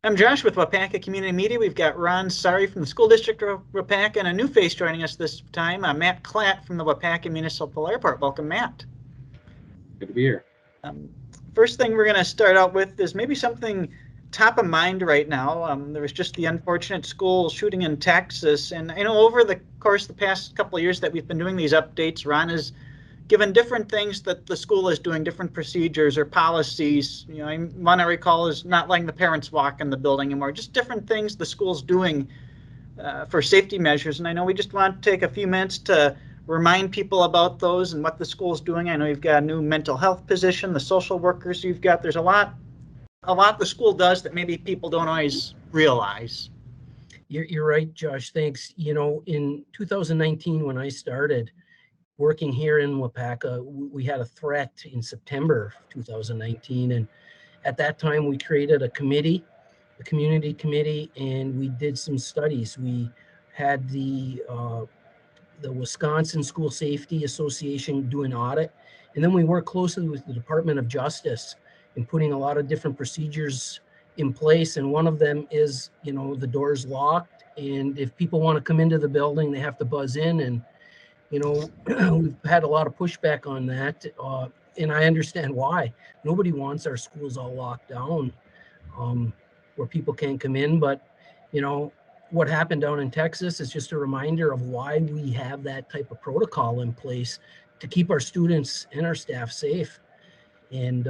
I'm Josh with Waupaca Community Media. We've got Ron Sari from the School District of Waupaca and a new face joining us this time, Matt Klatt from the Waupaca Municipal Airport. Welcome, Matt. Good to be here. First thing we're going to start out with is maybe something top of mind right now. There was just the unfortunate school shooting in Texas, and I know over the course of the past couple of years that we've been doing these updates, Ron has given different things that the school is doing, different procedures or policies. You know, one I recall is not letting the parents walk in the building anymore, just different things the school's doing for safety measures. And I know we just want to take a few minutes to remind people about those and what the school's doing. I know you've got a new mental health position, the social workers you've got. There's a lot the school does that maybe people don't always realize. You're right, Josh. Thanks. You know, in 2019, when I started working here in Waupaca, we had a threat in September 2019. And at that time, we created a committee, a community committee, and we did some studies. We had the Wisconsin School Safety Association do an audit. And then we worked closely with the Department of Justice in putting a lot of different procedures in place. And one of them is, you know, the door's locked. And if people want to come into the building, they have to buzz in. And you know, we've had a lot of pushback on that, and I understand why. Nobody wants our schools all locked down where people can't come in. But, you know, what happened down in Texas is just a reminder of why we have that type of protocol in place to keep our students and our staff safe. And,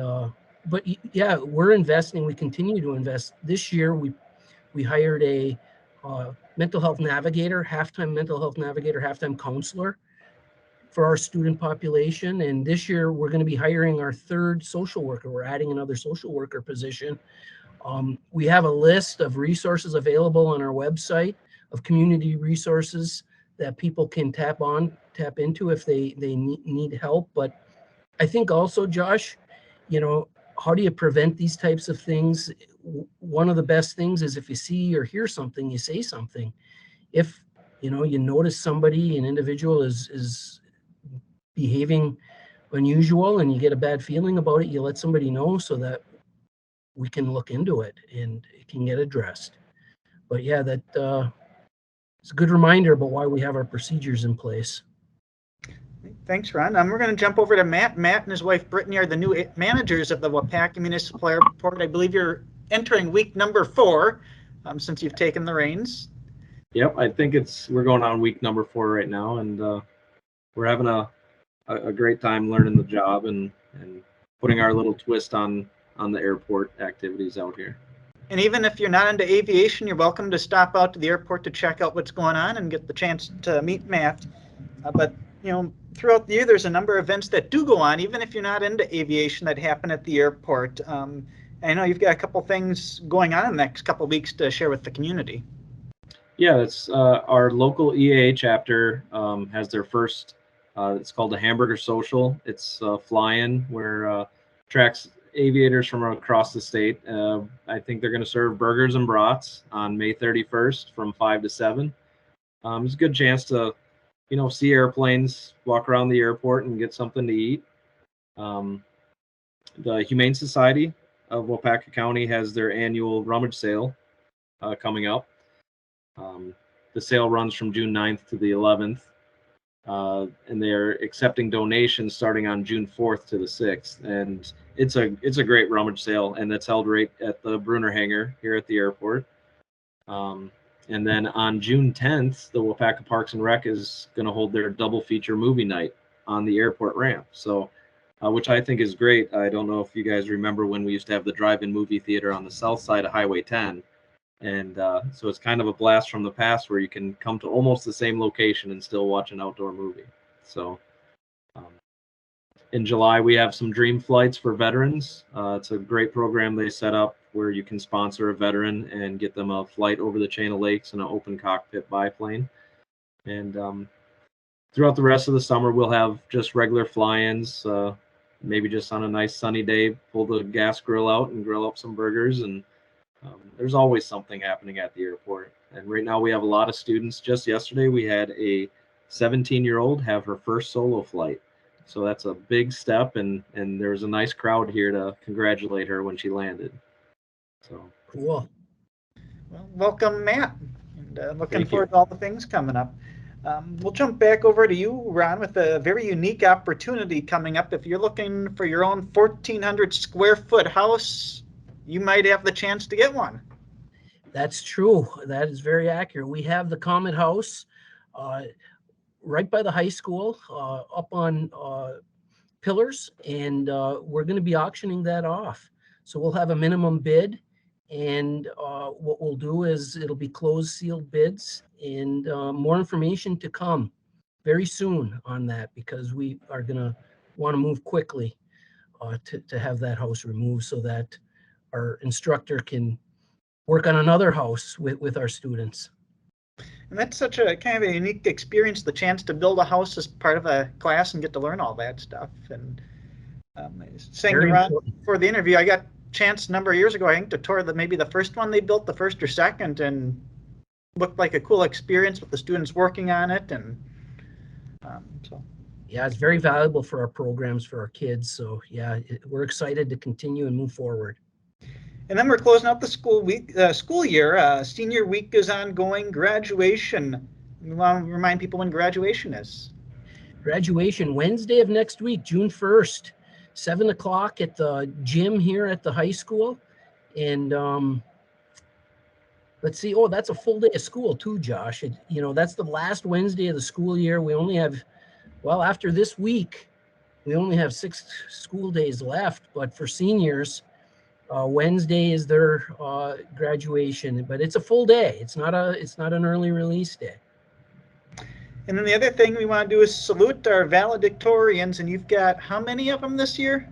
but yeah, we're investing. We continue to invest. This year, we hired a mental health navigator, halftime counselor for our student population. And this year we're going to be hiring our third social worker. We're adding another social worker position. We have a list of resources available on our website of community resources that people can tap into if they need help. But I think also, Josh, you know, how do you prevent these types of things? One of the best things is if you see or hear something, you say something. If, you know, you notice somebody, an individual is behaving unusual and you get a bad feeling about it, you let somebody know so that we can look into it and it can get addressed. But yeah, that it's a good reminder about why we have our procedures in place. Thanks, Ron. We're going to jump over to Matt. Matt and his wife Brittany are the new managers of the Waupaca Municipal Airport. I believe you're entering week number 4 since you've taken the reins. Yep, I think we're going on week number 4 right now, and we're having a great time learning the job and putting our little twist on the airport activities out here. And even if you're not into aviation, you're welcome to stop out to the airport to check out what's going on and get the chance to meet Matt. But you know, throughout the year, there's a number of events that do go on, even if you're not into aviation, that happen at the airport. I know you've got a couple things going on in the next couple of weeks to share with the community. Yeah, it's our local EAA chapter has their first. It's called the Hamburger Social. It's a fly-in where tracks aviators from across the state. I think they're going to serve burgers and brats on May 31st from 5 to 7. It's a good chance to, you know, see airplanes, walk around the airport, and get something to eat. The Humane Society of Waupaca County has their annual rummage sale coming up. The sale runs from June 9th to the 11th. And they're accepting donations starting on June 4th to the 6th. And it's a great rummage sale, and that's held right at the Bruner Hangar here at the airport. And then on June 10th, the Waupaca Parks and Rec is going to hold their double feature movie night on the airport ramp. So, which I think is great. I don't know if you guys remember when we used to have the drive-in movie theater on the south side of Highway 10. And so it's kind of a blast from the past where you can come to almost the same location and still watch an outdoor movie. So in July, we have some dream flights for veterans. It's a great program they set up where you can sponsor a veteran and get them a flight over the chain of lakes in an open cockpit biplane. And throughout the rest of the summer, we'll have just regular fly-ins, maybe just on a nice sunny day, pull the gas grill out and grill up some burgers. And there's always something happening at the airport. And right now we have a lot of students. Just yesterday, we had a 17-year-old have her first solo flight. So that's a big step, and there was a nice crowd here to congratulate her when she landed. So cool. Well, welcome, Matt. And looking Thank you. forward to all the things coming up. We'll jump back over to you, Ron, with a very unique opportunity coming up. If you're looking for your own 1,400 square foot house, you might have the chance to get one. That's true. That is very accurate. We have the Comet House right by the high school, up on pillars, and we're going to be auctioning that off. So we'll have a minimum bid, and what we'll do is it'll be closed sealed bids, and more information to come very soon on that, because we are going to want to move quickly to have that house removed so that our instructor can work on another house with our students. And that's such a kind of a unique experience, the chance to build a house as part of a class and get to learn all that stuff. And saying to Ron for the interview, I got a chance a number of years ago, I think, to tour maybe the first one they built, the first or second, and looked like a cool experience with the students working on it. And so. Yeah, it's very valuable for our programs, for our kids. So yeah, we're excited to continue and move forward. And then we're closing out the school year. Senior week is ongoing. Graduation. We want to remind people when graduation is. Graduation Wednesday of next week, June 1st, 7 o'clock at the gym here at the high school. And let's see. Oh, that's a full day of school too, Josh. That's the last Wednesday of the school year. We only have, well, after this week, we only have 6 school days left. But for seniors, Wednesday is their graduation, but it's a full day. It's not an early release day. And then the other thing we want to do is salute our valedictorians. And you've got how many of them this year?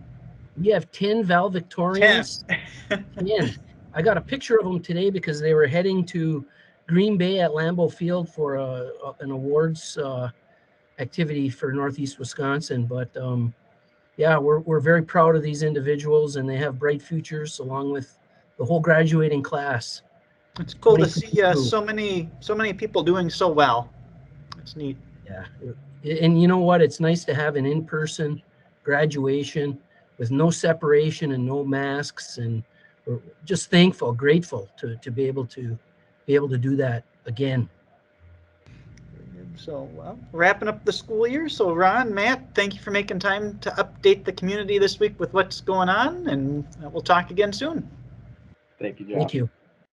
We have 10 valedictorians. 10. I got a picture of them today because they were heading to Green Bay at Lambeau Field for an awards activity for Northeast Wisconsin. But yeah, we're very proud of these individuals, and they have bright futures along with the whole graduating class. It's cool to see so many people doing so well. It's neat. Yeah, and you know what? It's nice to have an in-person graduation with no separation and no masks, and we're just thankful, grateful to be able to do that again. So, well, wrapping up the school year. So, Ron, Matt, thank you for making time to update the community this week with what's going on, and we'll talk again soon. Thank you, Josh. Thank you.